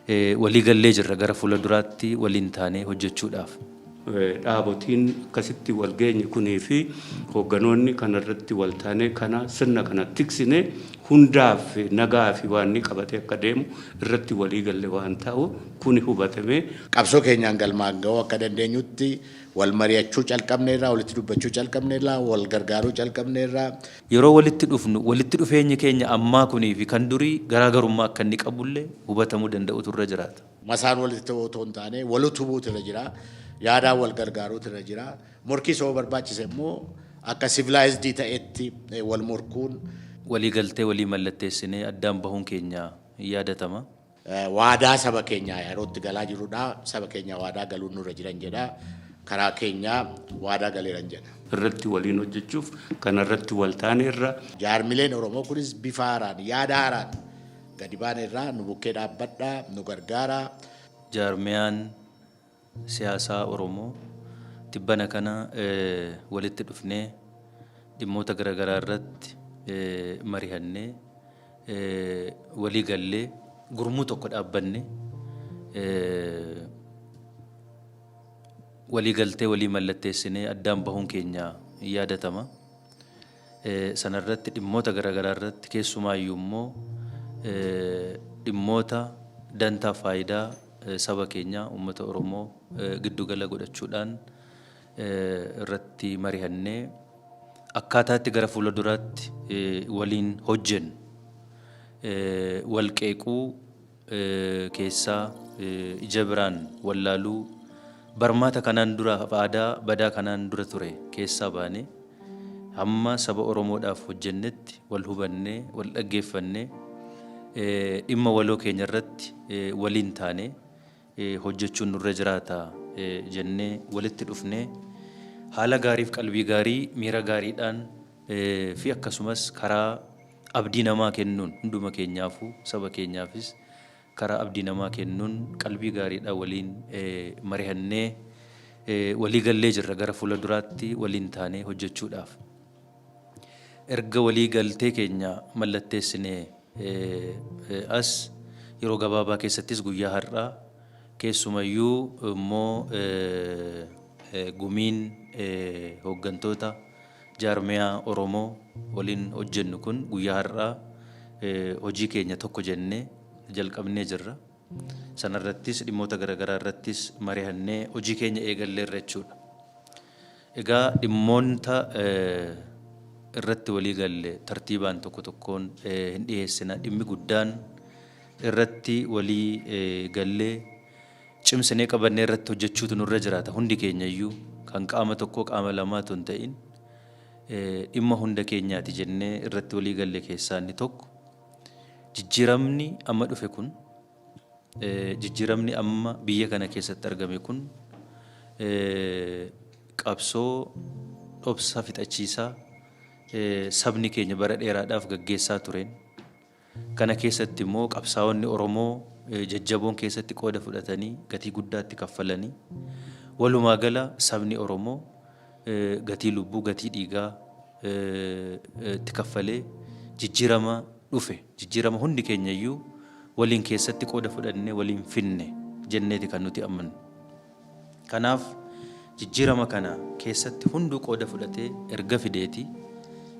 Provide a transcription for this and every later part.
waliigallee jirra gara fuula duraatti waliin taanee hojjechuudhaaf. Dhaabotiin akkasitti wal geenye kunii fi hoogganoonni kanarratti wal taanee kana sirna kana tiksine hundaaf nagaa fi waan ni qabatee akka deemu irratti waliigalle waan ta'u kuni hubatamee qabsoo keenyaan galmaan ga'uu akka dandeenyutti wal mari'achuu calqabneerraa walitti dubbachuu calqabneerraa wal gargaaruu calqabneerraa yeroo walitti dhufnu walitti dhufeenyi keenya ammaa kunii fi kan durii garaagarummaa akka inni qabullee hubatamuu danda'utu irra jiraata. Masaan walitti otoo hin taane wal utubuutu irra jira. Yaadaan wal gargaaruutu irra jira. Morkii soo barbaachise immoo akka civilized ta'etti wal morkuun walii galtee walii mallatteessinee addaan bahuun keenya yaadatama. Waadaa saba keenyaa yeroo itti galaa jirudha. Saba keenya waadaa galuun nurra jiran jedha. Karaa keenyaa waadaa galeeran jedha. Irratti waliin hojjechuuf kanarratti wal taaneerra jaarmileen Oromoo kunis bifa haaraan yaada haaraan gadi baaneerraa nu bukkee dhaabbadhaa nu gargaara. Jaarmiyaan siyaasaa Oromoo tibbana kana walitti dhufnee dhimmoota garaagaraa irratti mari'annee walii gallee gurmuu tokko dhaabbanne walii galtee walii mallatteessinee addaan bahuun keenya yaadatama. Sanarratti dhimmoota garaagaraa irratti keessumaayyuu immoo dhimmoota dantaa faayidaa saba keenya uummata Oromoo giddugala godhachuudhaan irratti mari'annee akkaataatti gara fuula duraatti waliin hojjennu wal qeequu keessaa ija biraan wallaaluu barmaata kanaan dura aadaa badaa kanaan dura ture keessaa baanee hamma saba Oromoodhaaf hojjennetti wal hubannee wal dhaggeeffannee dhimma waloo keenya irratti waliin taanee hojjechuun nurra jiraata jennee walitti dhufnee haala gaariif qalbii gaarii miira gaariidhaan fi akkasumas karaa abdii namaa kennuun hunduma keenyaafuu saba keenyaafis karaa abdii namaa kennuun qalbii gaariidhaan waliin mari'annee walii gallee jirra gara fuula duraatti waliin taanee hojjechuudhaaf. Erga walii galtee keenya mallatteessinee as yeroo gabaabaa keessattis guyyaa har'aa keessumayyuu immoo gumiin hooggantoota jaarmiyaa Oromoo waliin hojjennu kun guyyaa har'aa hojii keenya tokko jennee jalqabnee jirra. Sanarrattis dhimmoota garaagaraa irrattis mari'annee hojii keenya eegalleerra jechuudha. Egaa dhimmoota irratti walii galle tartiibaan tokko tokkoon hin dhiyeessina. Dhimmi guddaan irratti walii gallee cimsinee qabannee irratti hojjechuutu nurra jiraata. Hundi keenya iyyuu kan qaama tokkoo qaama lamaatu hin ta'in dhimma hunda keenyaati jennee irratti walii galle keessaa inni tokko jijjiiramni amma dhufe kun jijjiiramni amma biyya kana keessatti argame kun qabsoo dhobsa fixachiisaa sabni keenya bara dheeraadhaaf gaggeessaa tureen kana keessatti immoo qabsaa'onni Oromoo jajjaboon keessatti qooda fudhatanii gatii guddaatti kaffalanii walumaa gala sabni Oromoo gatii lubbuu gatii dhiigaa itti kaffalee jijjiirama dhufe jijjiirama hundi keenya iyyuu waliin keessatti qooda fudhannee waliin finne jenneeti kan nuti amannu. Kanaaf jijjiirama kana keessatti hunduu qooda fudhatee erga fideeti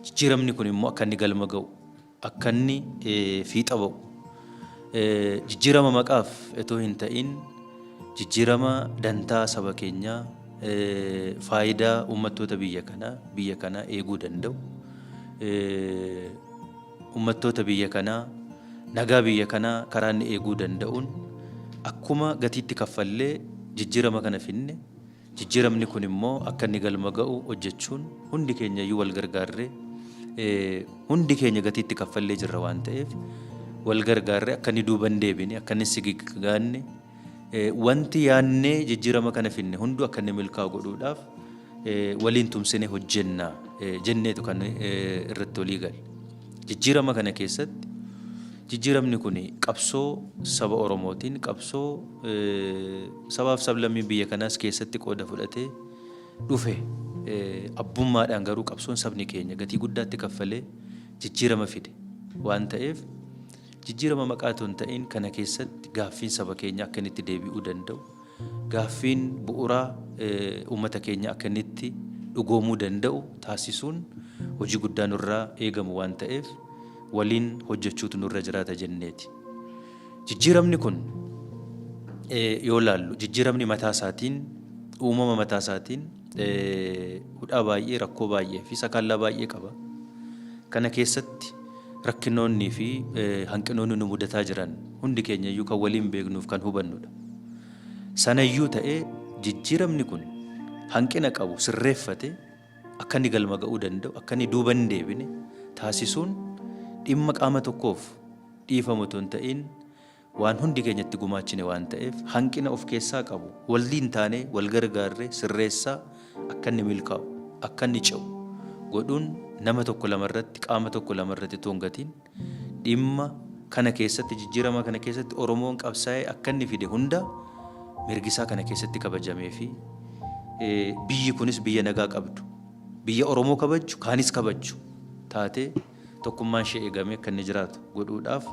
jijjiiramni kun immoo akka inni galma ga'u akka inni fiixa ba'u jijjiirama maqaaf etoo hin ta'in jijjiirama dantaa saba keenyaa faayidaa uummattoota biyya kanaa eeguu danda'u uummattoota biyya kanaa nagaa biyya kanaa karaa inni eeguu danda'uun akkuma gatiitti kaffallee jijjiirama kana finne jijjiiramni kun immoo akka inni galma ga'u hojjechuun hundi keenya iyyuu wal gargaarree hundi keenya gatiitti kaffallee jirra waan ta'eef wal gargaarree akka inni duuban deebine akka inni sigiggaanne wanti yaannee jijjiirama kana finne hunduu akka inni milkaa'u godhuudhaaf waliin tumsine hojjenna jenneetu kan irratti walii galle. Jijjiirama kana keessatti jijjiiramni kun qabsoo saba Oromootiin qabsoo sabaaf sablammii biyya kanaas keessatti qooda fudhatee dhufe abbummaadhaan garuu qabsoon sabni keenya gatii guddaatti kaffalee jijjiirama fide waan ta'eef jijjiirama maqaatu hin ta'in kana keessatti gaaffiin saba keenya akka inni itti deebi'uu danda'u, gaaffiin bu'uuraa uummata keenya akka inni itti dhugoomuu danda'u taasisuun hojii guddaa nurraa eegamu waan ta'eef waliin hojjechuutu nurra jiraata jenneeti. Jijjiiramni kun yoo laallu jijjiiramni mataa isaatiin uumama mataa isaatiin hudhaa baay'ee rakkoo baay'ee fi sakallaa baay'ee qaba. Kana keessatti rakkinoonnii fi hanqinoonni nu mudataa jiran hundi keenya iyyuu kan waliin beeknuuf kan hubannudha. Sanayyuu ta'ee jijjiiramni kun hanqina qabu sirreeffate akka inni galma ga'uu danda'u, akka inni duuba hin deebine taasisuun dhimma qaama tokkoof dhiifamu otoo hin ta'in waan hundi keenyatti gumaachine waan ta'eef hanqina of keessaa qabu waliin taanee wal gargaarree sirreessaa akka inni milkaa'u, akka inni ce'u godhuun nama tokko lamarratti qaama tokko lamarratti toongatiin dhimma kana keessatti jijjiirama kana keessatti Oromoon qabsaa'ee akka inni fide hunda mirgisaa kana keessatti kabajamee fi biyyi kunis biyya nagaa qabdu, biyya Oromoo kabajju kaanis kabajju taatee tokkummaan ishee eegamee akka inni jiraatu godhuudhaaf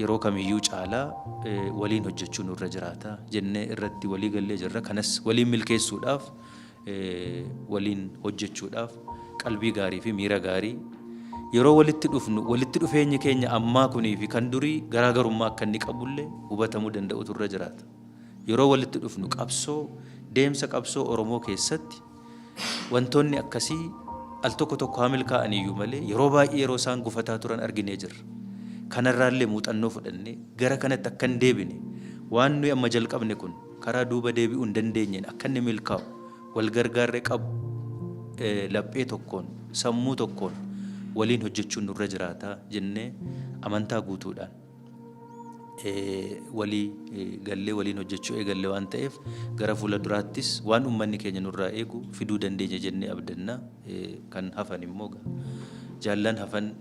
yeroo kamiyyuu caalaa waliin hojjechuu nurra jiraata jennee irratti walii gallee jirra. Kanas waliin milkeessuudhaaf waliin hojjechuudhaaf qalbii gaarii fi miira gaarii yeroo walitti dhufnu walitti dhufeenyi keenya ammaa kunii fi kan durii garaagarummaa akka inni qabullee hubatamuu danda'utu irra jiraata. Yeroo walitti dhufnu qabsoo deemsa qabsoo Oromoo keessatti wantoonni akkasii al tokko tokko haa milkaa'aniyyuu malee yeroo baay'ee yeroo isaan gufataa turan arginee jirra. Kanarraallee muuxannoo fudhannee gara kanatti akka hin deebine waan nuyi amma jalqabne kun karaa duuba deebi'uu hin dandeenyeen akka inni milkaa'u wal gargaarree qabu laphee tokkoon sammuu tokkoon waliin hojjechuun nurra jiraata jennee amantaa guutuudhaan walii gallee waliin hojjechuu eegalle waan ta'eef gara fuula duraattis waan uummanni keenya nurraa eegu fiduu dandeenya jennee abdanna. Kan hafan immoo jaallan hafan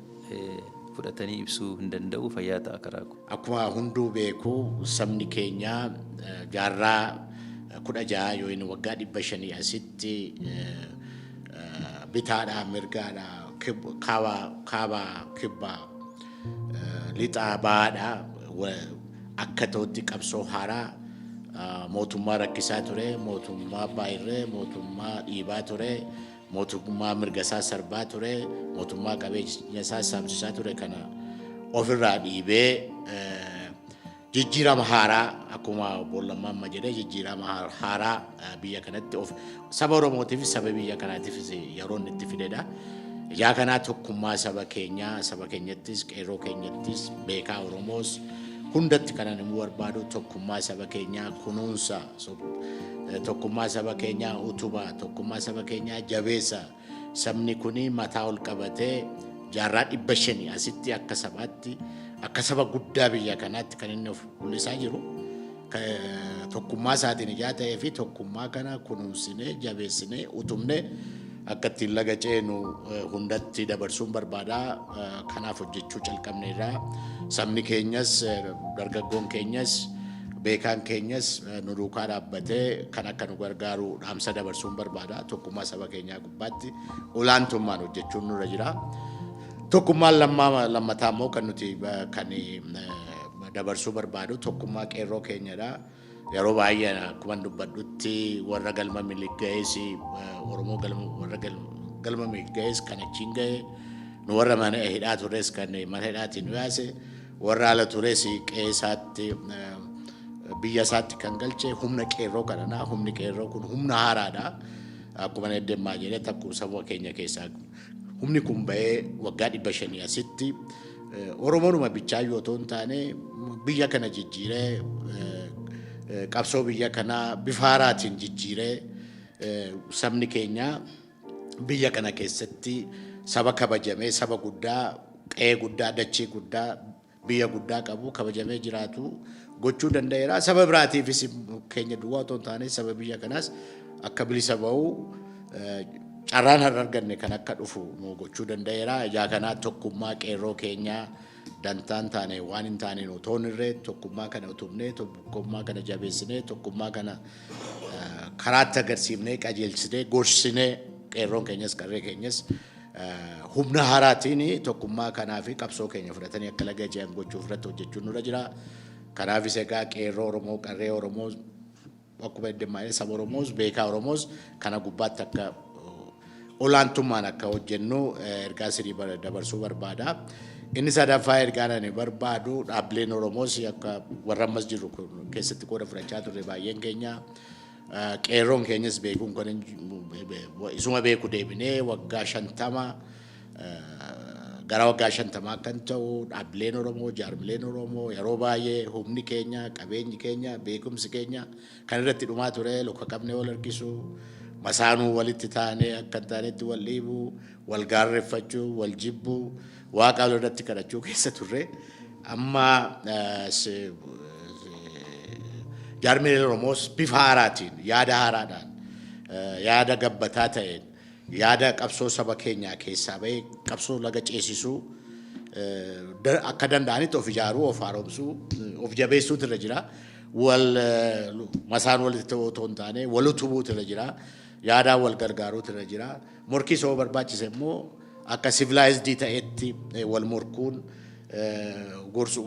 fudhatanii ibsuu hin danda'u fayyaa ta'a karaa kun. Akkuma hunduu beeku sabni keenya jaarraa 16 yoo inni waggaa 500 asitti bitaadhaa mirgaadhaa kaabaa kibbaa lixaa baadhaa akka ta'utti qabsoo haaraa mootummaa rakkisaa ture, mootummaa baay'irree, mootummaa dhiibaa ture, mootummaa mirgasaa sarbaa ture, mootummaa qabeenyasaa saamsisaa ture kana ofirraa dhiibee jijjiirama haaraa akkuma boollammaa amma jedhee jijjiirama haaraa biyya kanatti saba Oromootiif saba biyya kanaatiif yeroo inni itti fidedha. Ijaa kanaa tokkummaa saba keenyattis qeerroo keenyattis beekaa Oromoos hundatti kanan immoo barbaadu tokkummaa saba keenyaa kunuunsa, tokkummaa saba keenyaa utubaa, tokkummaa saba keenyaa jabeessa. Sabni kuni mataa ol qabatee jaarraa 500 asitti akka sabaatti akka saba guddaa biyya kanaatti kan inni of mul'isaa jiru. Tokkummaa isaatiin ijaa ta'ee fi tokkummaa kana kunuunsinee jabeessinee utumnee akka ittiin laga ceenu hundatti dabarsuun barbaadaa. Kanaaf hojjechuu calqabneerraa sabni keenyas dargaggoon keenyas beekaan keenyas nu duukaa dhaabbatee kan akka nu gargaaru dhaamsa dabarsuun barbaadaa. Tokkummaa saba keenyaa gubbaatti olaantummaan hojjechuun nurra jira. Tokkummaan lammataa immoo kan nuti kan dabarsuu barbaadu tokkummaa qeerroo keenyadha. Yeroo baay'ee akkuma dubbadhutti warra galma miliggaa'es Oromoo warra galma miliggaa'es kan achiin ga'e nu warra mana hidhaa tures kan mana hidhaatiin nu yaase warra ala tures qe'eesaatti biyya isaatti kan galche humna qeerroo kanadha. Humni qeerroo kun humna haaraadha. Akkuma eddeemmaa jedhee takkuu saba keenya keessaa humni kun ba'ee waggaa 500 asitti Oromoonuma bichaa yoo ta'u hin taane biyya kana jijjiiree qabsoo biyya kanaa bifa haaraatiin jijjiiree sabni keenya biyya kana keessatti saba kabajamee saba guddaa qe'ee guddaa dachee guddaa biyya guddaa qabu kabajamee jiraatu gochuu danda'eera. Saba biraatiifis keenya duwwaa otoo hin taane saba biyya kanaas akka bilisa ba'u carraan har'a arganne kan akka dhufu nu gochuu danda'eera. Ijaa kanaa tokkummaa qeerroo keenyaa dantaan taane waan hin taane nu toonirree tokkummaa kana utubnee tokkummaa kana jabeessinee tokkummaa kana karaatti agarsiifnee qajeelchinee gorsinee qeerroon keenyas qarree keenyas humna haaraatiin tokkummaa kanaa fi qabsoo keenya fudhatanii akka laga ji'an gochuuf irratti hojjechuun nurra jira. Kanaafis egaa qeerroo Oromoo, qarree Oromoo akkuma heddummaalee saba Oromoos beekaa Oromoos kana gubbaatti akka olaantummaan akka hojjennu ergaa sirii dabarsuu barbaada. Inni sadaffaa ergaan ani barbaadu dhaabbileen Oromoos akka warra ammas jiru keessatti qooda fudhachaa turre baay'een keenya qeerroon keenyas beekuun kan isuma beeku deebinee waggaa 50 gara waggaa 50 kan ta'u dhaabbileen Oromoo, jaarmileen Oromoo yeroo baay'ee humni keenya, qabeenyi keenya, beekumsi keenya kan irratti dhumaa ture lokka qabnee wal harkisu, masaanuu walitti taanee akka taanetti wal dhiibuu, wal gaarreeffachuu, wal jibbuu, waaqa irratti kadhachuu keessa turre. Amma jaarmileen Oromoos bifa haaraatiin, yaada haaraadhaan, yaada gabbataa ta'een, yaada qabsoo saba keenyaa keessaa bahee qabsoo laga ceesisuu akka danda'anitti of ijaaruu, of haaromsuu, of jabeessuutu irra jira. Wal masaan walitti ta'uu otoo hin taane wal utubuutu irra jira. Yaadaan wal gargaaruutu irra jira. Morkii soo barbaachise immoo akka civilized ta'etti wal morkuun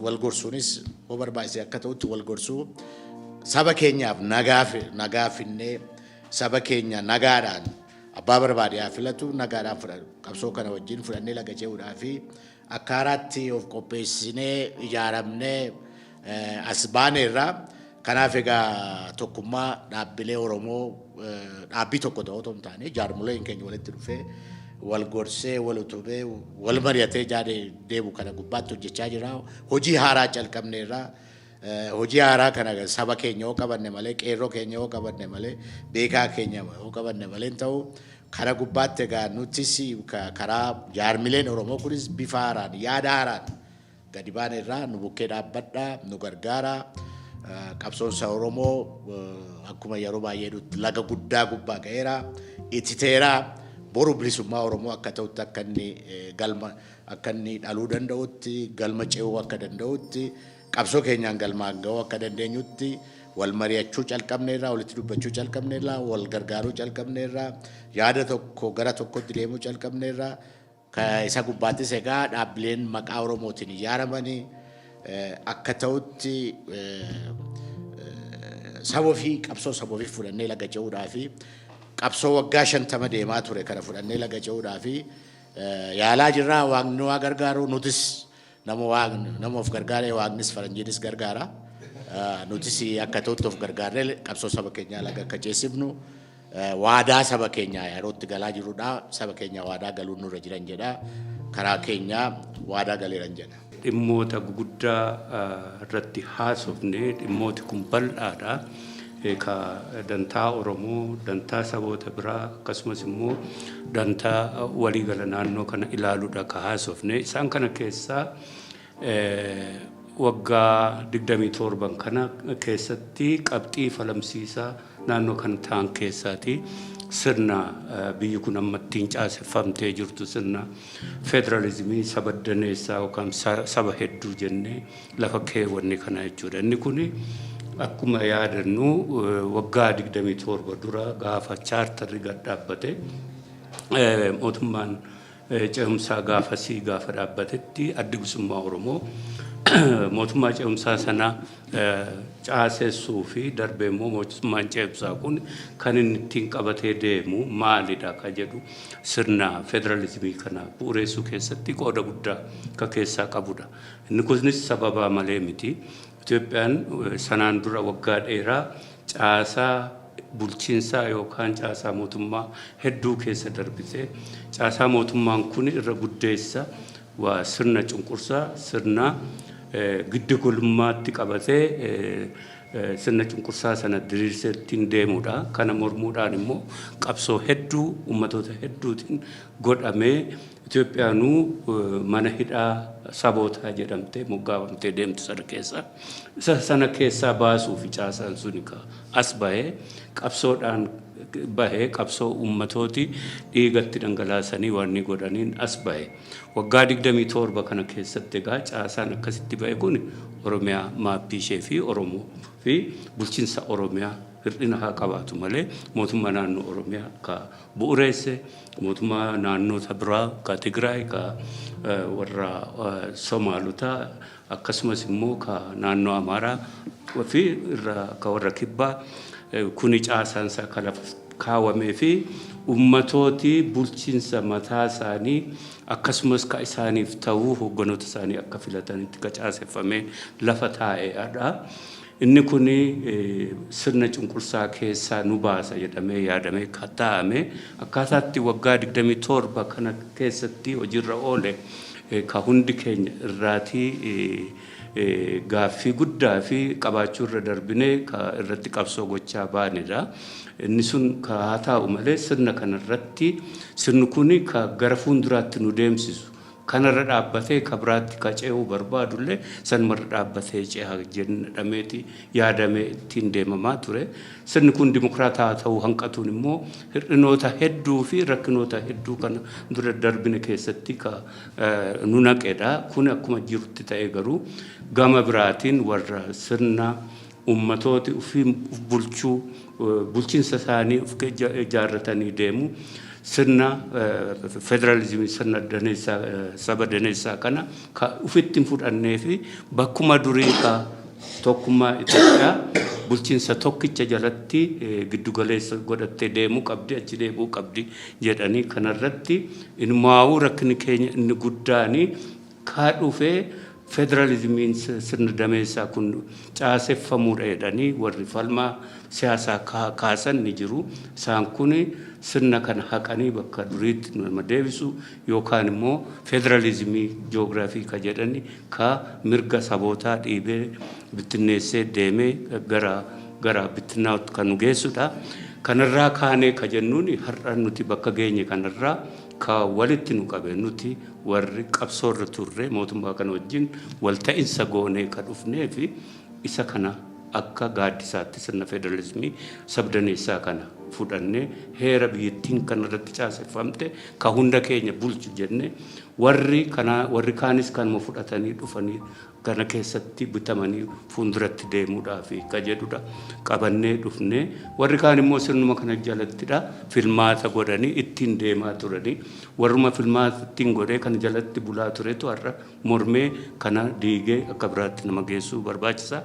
wal gorsuunis oo barbaachise akka ta'utti wal gorsuu saba keenyaaf nagaa finnee saba keenya nagaadhaan abbaa barbaade haa filatu nagaadhaan qabsoo kana wajjin fudhannee laga ce'uudhaa fi akka haaraatti of qopheessinee ijaaramnee as baaneerra. Kanaaf egaa tokkummaa dhaabbilee Oromoo dhaabbii tokko ta'uu otoo hin taane jaarmoleen keenya walitti dhufee wal gorsee wal utubee wal mari'atee deemu kana gubbaatti hojjechaa jira. Hojii haaraa calqabneerra. Hojii haaraa kana saba keenya yoo qabanne malee qeerroo keenya yoo qabanne malee beekaa keenya yoo qabanne malee ta'u kana gubbaatti egaa nutis karaa jaarmileen Oromoo kunis bifa haaraan yaada haaraan gadi baaneerra nu bukkee dhaabbadhaa nu gargaara. Qabsoon saba Oromoo akkuma yeroo baay'ee laga guddaa gubbaa ga'eera ititeera boru bilisummaa Oromoo akka ta'utti akka inni dhaluu danda'utti galma ce'uu akka danda'utti qabsoo keenyaan galmaan ga'uu akka dandeenyutti wal mari'achuu calqabneerra walitti dubbachuu calqabneerra wal gargaaruu calqabneerra yaada tokko gara tokkotti deemuu calqabneerra isa gubbaattis egaa dhaabbileen maqaa Oromootiin ijaaramanii akka ta'utti saboo fi qabsoo saboo fi fudhannee laga ce'uudhaa fi qabsoo waggaa 50 deemaa ture kana fudhannee laga ce'uudhaa fi yaalaa jirraa waaqni waa gargaaru nutis nama of gargaaree waaqnis faranjiinis gargaara. Nutis akka ta'utti of gargaaree qabsoo saba keenyaa laga akka ceesifnu waadaa saba keenyaa yerootti galaa jirudha. Saba keenyaa waadaa galuun nurra jiran jedha. Karaa keenyaa waadaa galeeran jedha. Dhimmoota guguddaa irratti haasofne dhimmooti kun bal'aadha. Ka dantaa Oromoo, dantaa saboota biraa akkasumas immoo dantaa waliigala naannoo kana ilaaluudha ka haasofne. Isaan kana keessaa waggaa 27 kana keessatti qabxii falamsiisaa naannoo kan ta'an keessaati. Sirna biyyi kun ammattiin caaseffamtee jirtu sirna federalizimii saba daneessaa yookaan saba hedduu jennee lafa keewwanne kana jechuudha. Inni kun akkuma yaadannu waggaa 27 dura gaafa chaartarri gad dhaabbate mootummaan ce'umsaa gaafasii gaafa dhaabbatetti addi bilisummaa Oromoo mootummaa ce'umsaa sana caasessuu fi darbee immoo mootummaan ce'umsaa kun kan inni ittiin qabatee deemu maalidha ka jedhu sirna federalizimii kana bu'uureessuu keessatti qooda guddaa ka keessaa qabudha. Inni kunis sababa malee miti. Itoophiyaan sanaan dura waggaa dheeraa caasaa bulchiinsaa yookaan caasaa mootummaa hedduu keessa darbite. Caasaa mootummaan kun irra guddeessa waa sirna cunqursaa sirna giddu gulummaatti qabatee sirna cunqursaa sana diriirseettiin deemudha. Kana mormuudhaan immoo qabsoo hedduu ummatoota hedduutiin godhamee Itoophiyaanuu mana hidhaa sabootaa jedhamtee moggaafamtee deemtu sana keessaa baasuu fi caasaan suni as bahee qabsoodhaan bahee qabsoo ummatooti dhiigatti dhangalaasanii waan godhaniin as bahee waggaa 27 kana keessatti egaa caasaan akkasitti bahee kun Oromiyaa maappii ishee fi Oromoo fi bulchiinsa Oromiyaa hir'ina haa qabaatu malee mootummaa naannoo Oromiyaa ka bu'uureesse mootummaa naannoota biraa ka Tigraay ka warra Somaalotaa akkasumas immoo ka naannoo Amaaraa fi ka warra Kibbaa kuni caasaansa kaawwamee fi ummatooti bulchiinsa mataa isaanii akkasumas ka isaaniif ta'uu hogganoota isaanii akka filatanitti qacaaseffamee lafa taa'eedha. Inni kuni sirna cunqursaa keessaa nu baasa jedhamee yaadamee kaa'ame akkaataatti waggaa 27 kana keessatti hojiirra oole ka hundi keenya irraatii gaaffii guddaa fi qabaachuu irra darbinee ka irratti qabsoo gochaa baanedha. Inni sun ka haa ta'u malee sirna kanarratti sirni kuni ka gara fuulduraatti nu deemsisu kanarra dhaabbatee ka biraatti ka ce'uu barbaadullee sanumarra dhaabbatee ce'aa jedhameeti yaadamee ittiin deemamaa ture. Sirni kun dimokiraataa ta'uu hanqatuun immoo hir'inoota hedduu fi rakkinoota hedduu kana dura darbine keessatti ka nu naqedha. Kun akkuma jirutti ta'e garuu gama biraatiin warra sirna ummatooti ofii bulchuu bulchiinsa isaanii of ijaarratanii deemu sirna federalizimii sirna daneessaa saba daneessaa kana ka ofitti hin fudhannee fi bakkuma durii ka tokkummaa Itoophiyaa bulchiinsa tokkicha jalatti giddugaleessa godhattee deemuu qabdi achi deemuu qabdi jedhanii kanarratti inmaa'uu rakkinni keenya inni guddaanii ka dhufee federalizimiin sirna dameessaa kun caaseffamuudha jedhanii warri falmaa siyaasaa kaasan ni jiru. Isaan kun sirna kana haqanii bakka duriitti nama deebisu yookaan immoo federalizimii ji'oogiraafii ka jedhani ka mirga sabootaa dhiibee bittinneessee deemee gara bittinnaatti kan nu geessudha. Kanarraa kaanee ka jennuun har'a nuti bakka geenye kanarraa ka walitti nu qabe nuti warri qabsoorra turre mootummaa kana wajjin walta'iinsa goonee ka dhufnee fi isa kana akka gaaddisaatti sirna federalizimii sabdaneessaa kana fudhannee heera biyyattiin kanarratti caaseffamte ka hunda keenya bulchu jenne warri kaanis kanuma fudhatanii dhufanii kana keessatti bitamanii fuulduratti deemuudhaaf ka jedhudha qabannee dhufnee warri kaan immoo sirnuma kana jalattidha filmaata godhanii ittiin deemaa turanii warruma filmaata ittiin godhee kan jalatti bulaa turetu har'a mormee kana diigee akka biraatti nama geessuu barbaachisa.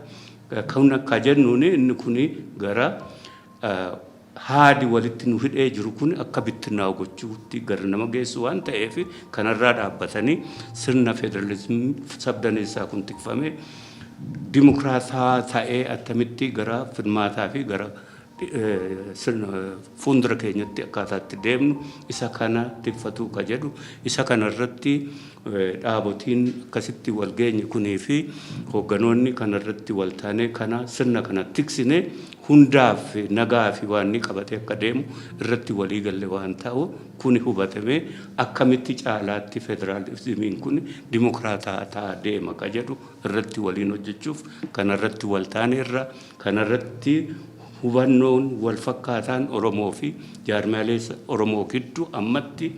Kan akka jennuun inni kuni gara haadi walitti nu hidhee jiru kun akka bittinnaa'u gochuutti gara nama geessu waan ta'eef kanarraa dhaabbatanii sirna federalizimii sabdaneessaa kun tikfamee dimokiraataa ta'ee attamitti gara filmaataa fi gara sirna fuuldura keenyatti akkaataatti deemnu isa kana tikfatu ka jedhu isa kanarratti dhaabotiin akkasitti wal geenye kunii fi hogganoonni kanarratti wal taanee kana sirna kana tiksine hundaaf nagaa fi waan ni qabate akka deemu irratti walii galle waan ta'u kuni hubatame akkamitti caalaatti federalizimiin kun dimokiraataa ta'aa deema ka jedhu irratti waliin hojjechuuf kanarratti wal taaneerra kanarratti hubannoon wal fakkaataan Oromoo fi jaarmaalee Oromoo gidduu ammatti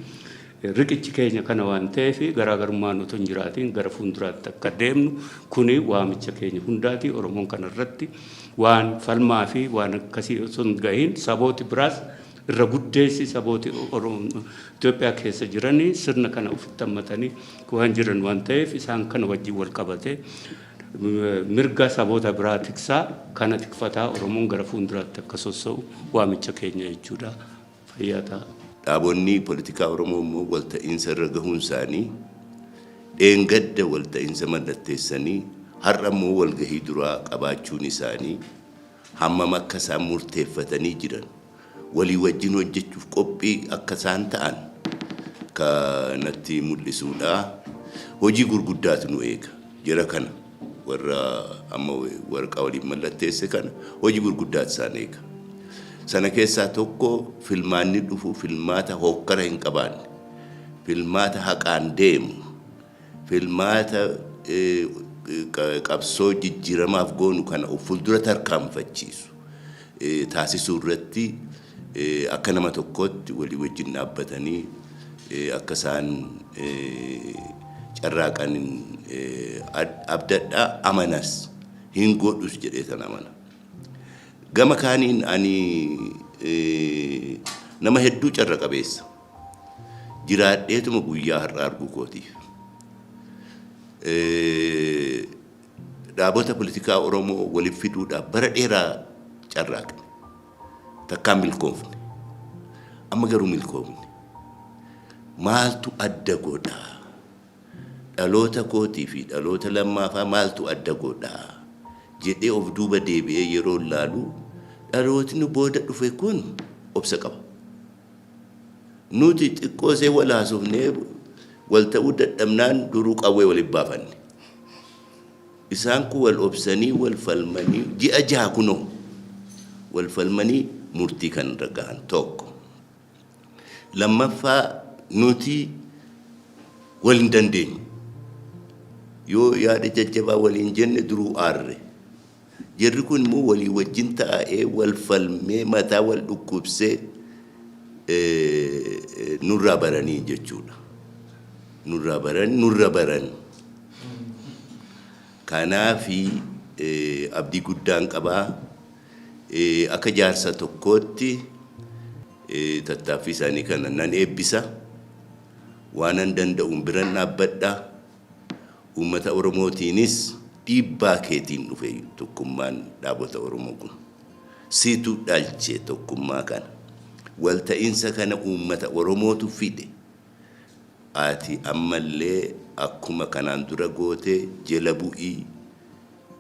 riqichi keenya kana waan ta'eef garaagarummaan otoo hin jiraatiin gara fuulduraatti akka deemnu kuni waamicha keenya hundaati. Oromoon kanarratti waan falmaa fi waan akkasii osoo hin gahiin sabooti biraas irra guddeessi sabooti Itoophiyaa keessa jiranii sirna kana ofitti hammatanii waan jiran waan ta'eef isaan kana wajjin wal qabate mirga saboota biraa tiksaa kana tikfataa Oromoon gara fuulduraatti akka sossa'u waamicha keenya jechuudha. Fayyaa ta'a. Dhaabonni poolitikaa Oromoo immoo walta'iinsa irra gahuun isaanii dheengadda walta'iinsa mallatteessanii har'a immoo walgahii duraa qabaachuun isaanii hammam akka isaan murteeffatanii jiran walii wajjin hojjechuuf qophii akka isaan ta'an kanatti mul'isuudha. Hojii gurguddaatu nu eega jira kana warra amma waraqaa waliin mallatteesse kana hojii gurguddaatu isaan eega. Sana keessaa tokko filmaanni dhufu filmaata hokkara hin qabaanne filmaata haqaan deemu filmaata qabsoo jijjiiramaaf goonu kana fuuldura tarkaanfachiisu taasisuu irratti akka nama tokkotti walii wajjin dhaabbatanii akka isaan carraaqan abdadhaa amanas hin godhus jedhee tan amana. Gama kaaniin ani nama hedduu carra qabeessa. Jiraadheetuma guyyaa har'a arguu kootiif. Dhaabota politikaa Oromoo waliif fiduudhaaf bara dheeraa carraaqne. Takkaan milkoofne. Amma garuu milkoofne. Maaltu adda godhaa? Dhaloota kootii fi dhaloota lammaafaa maaltu adda godhaa? Jedhee of duuba deebi'ee yeroo laalu dhalootni booda dhufe kun obsa qaba. Nuti xiqqoosee wal haasofnee wal ta'uu dadhabnaan duruu qawwee waliif baafanne. Isaan kun wal obsanii wal falmanii ji'a jaha kunoo wal falmanii murtii kan ragaan tokko. Lammaffaa nuti wal hin dandeenye. Yoo yaada jajjabaa waliin jenne duruu aarre. Jarri kun immoo walii wajjin taa'ee wal falmee mataa wal dhukkubsee nurraa baranii jechuudha. Nurra baran. Kanaafi abdii guddaan qabaa. Akka jaarsa tokkootti tattaaffii isaanii kana nan eebbisa. Waanan danda'uun biran dhaabbadha. Uummata Oromootiinis dhiibbaa keetiin dhufe tokkummaan dhaabota Oromoo kun. Siitu dhalche tokkummaa kana. Walta'iinsa kana uummata Oromootu fide. Ati ammallee akkuma kanaan dura goote jala bu'ii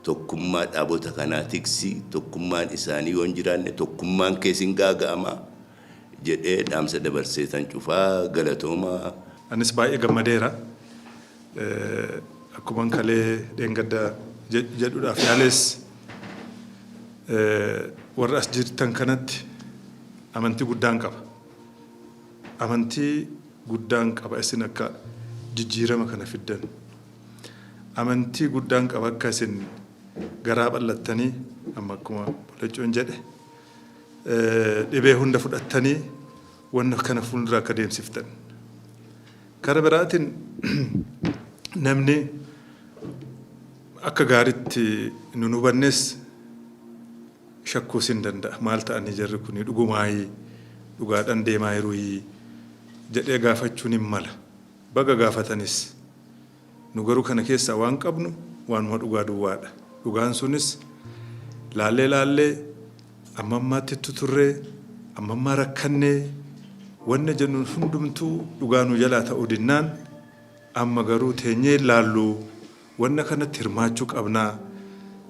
tokkummaa dhaabota kanaa tiksi tokkummaan isaanii yoo hin jiraanne tokkummaan keessin gaaga'ama jedhee dhaamsa dabarsee tan cufaa galatoomaa. Anis baay'ee gammadeera. Akkuma kalee dheengadda jedhuudhaaf yaales warra as jirtan kanatti amantii guddaan qaba. Amantii guddaan qaba isin akka jijjiirama kana fiddan. Amantii guddaan qaba akka isin garaa bal'attanii amma akkuma Bolecoon jedhe dhibee hunda fudhattanii wanna kana fuuldura akka deemsiftan. Kara biraatiin namni akka gaariitti nun hubannes shakkuu sin danda'a. Maal ta'anii jarri kun dhugumaayii dhugaadhaan deemaa jiruu jedhee gaafachuun hin mala. Baga gaafatanis nu garuu kana keessaa waan qabnu waanuma dhugaa duwwaadha. Dhugaan sunis laallee ammammaatti tuturree ammammaa rakkannee wanna jennuun hundumtuu dhugaa nu jalaa ta'uu dinnaan amma garuu teenyee laallu wanna kanatti hirmaachuu qabnaa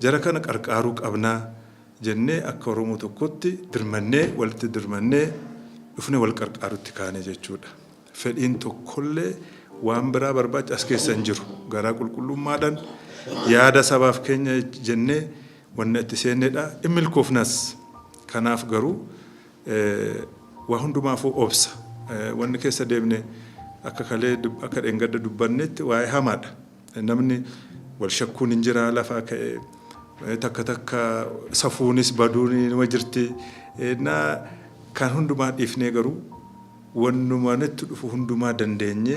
jara kana qarqaaruu qabnaa jennee akka Oromoo tokkotti dirmannee walitti dirmannee dhufne wal qarqaarutti kaane jechuudha. Fedhiin tokkollee waan biraa barbaacha as keessa hin jiru. Garaa qulqullummaadhaan yaada sabaaf keenya jennee wanna itti seennedha. Hin milkoofnas. Kanaaf garuu waa hundumaafuu obsa. Wanni keessa deemne akka kalee akka dheengadda dubbannetti waa'ee hamaadha. Namni wal shakkuun hin jira lafaa ka'ee takka safuunis baduun nama jirti. Kan hundumaa dhiifnee garuu wannuma netti dhufu hundumaa dandeenye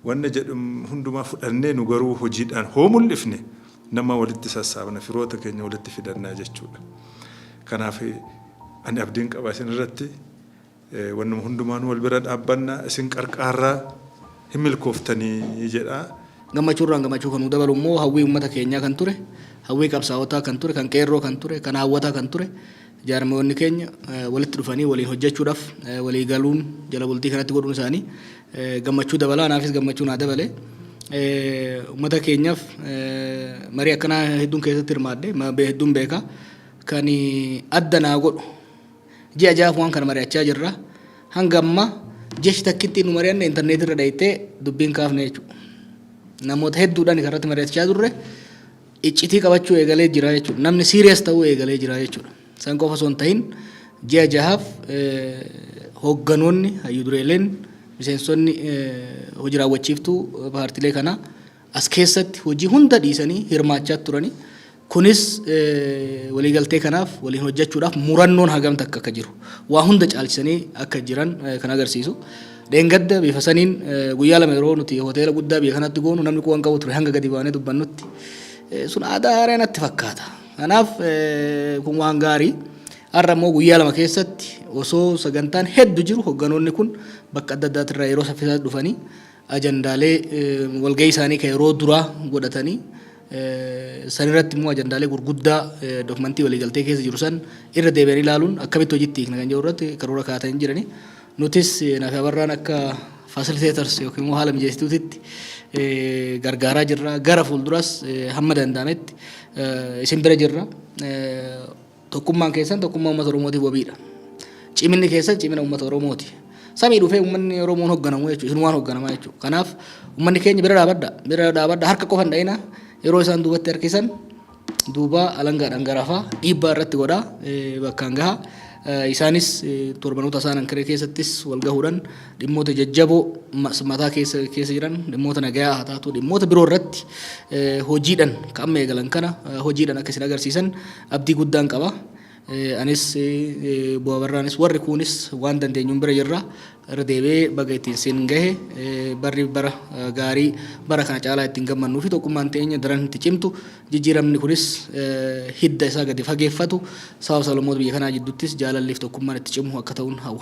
wanna jedhum hundumaa fudhannee nu garuu hojiidhaan hoo mul'ifne nama walitti sassaabna firoota keenya walitti fidannaa jechuudha. Kanaaf ani abdiin qaba isin irratti wannuma hundumaan wal bira dhaabbanna isin qarqaarraa hin milkooftanii jedha. Gammachuurraan gammachuu kan dabalu immoo hawwii uummata keenyaa kan ture, hawwii qabsaa'otaa kan ture, kan qeerroo kan ture, kan hawwataa kan ture. Jaarmoonni keenya walitti dhufanii waliin hojjechuudhaaf walii galuun jala bultii kanatti godhuun isaanii gammachuu dabalaa naafis gammachuu naa dabale. Uummata keenyaaf marii akkanaa hedduun keessatti hirmaadde hedduun beeka. Kan adda naa godhu ji'a jahaaf waan kana mari'achaa jirra. Hanga amma jechi takkitti nu mari'anne intarneetii irra dhayitee dubbiin kaafne jechuudha. Namoota hedduudhaan irratti mari'achaa turre iccitii qabachuu eegalee jira jechuudha. Namni siiriyaas ta'uu eegalee jira jechuudha. San qofa osoo hin ta'in ji'a jahaaf hoogganoonni hayyuu dureeleen miseensonni hojii raawwachiiftuu paartilee kana as keessatti hojii hunda dhiisanii hirmaachaa turanii kunis waliigaltee kanaaf waliin hojjechuudhaaf murannoon hagamta akka jiru waa hunda caalchisanii akka jiran kan agarsiisu. Dheengadda bifa saniin guyyaa lama yeroo nuti hoteela guddaa biyya kanatti goonu namni kuwan qabu ture hanga gadi baanee dubbannutti sun aadaa haaraa natti fakkaata. Kanaaf kun waan gaarii Har'a immoo guyyaa lama keessatti osoo sagantaan hedduu jiru hogganoonni kun bakka adda addaatirraa yeroo saffisaa dhufanii ajandaalee walgahii isaanii kan yeroo duraa godhatanii sanirratti immoo ajandaalee gurguddaa dokumentii waliigaltee keessa jiru san irra deebi'anii ilaaluun akkamitti hojiitti hiikna kan jedhu irratti karoora kaa'atanii jiranii. Nutis Nafi Abarraan akka facilitators yookiin immoo haala mijeessituutitti gargaaraa jirra. Gara fuulduras hamma danda'ametti isin bira jirra. Tokkummaan keessan tokkummaa uummata Oromootiif wabiidha. Ciminni keessan cimina uummata Oromooti. Samii dhufee uummanni Oromoon hoogganamu jechuudha. Isin waan hoogganamaa jechuudha. Kanaaf uummanni keenya bira dhaabadha. Harka qofa hin dha'ina. Yeroo isaan duubatti harkisan duuba alangaadhaan garafaa dhiibbaa irratti godhaa bakkaan gahaa. Isaanis torbanoota isaan hanqiree keessattis wal gahuudhaan dhimmoota jajjaboo mataa keessa jiran dhimmoota nagayaa haa taatu dhimmoota biroo irratti hojiidhaan kan amma eegalan kana hojiidhaan akka isin agarsiisan abdii guddaan qaba. Anis Bu'aa Barraanis warri kunis waan dandeenyuun bira jirra. Irra deebi'ee baga ittiin siin gahe barri bara gaarii bara kana caalaa ittiin gammannuu fi tokkummaan teenya daran itti cimtu jijjiiramni kunis hidda isaa gadi fageeffatu sababa sablammoota biyya kanaa jidduuttis jaalalliif tokkummaan itti cimu akka ta'uun hawwa.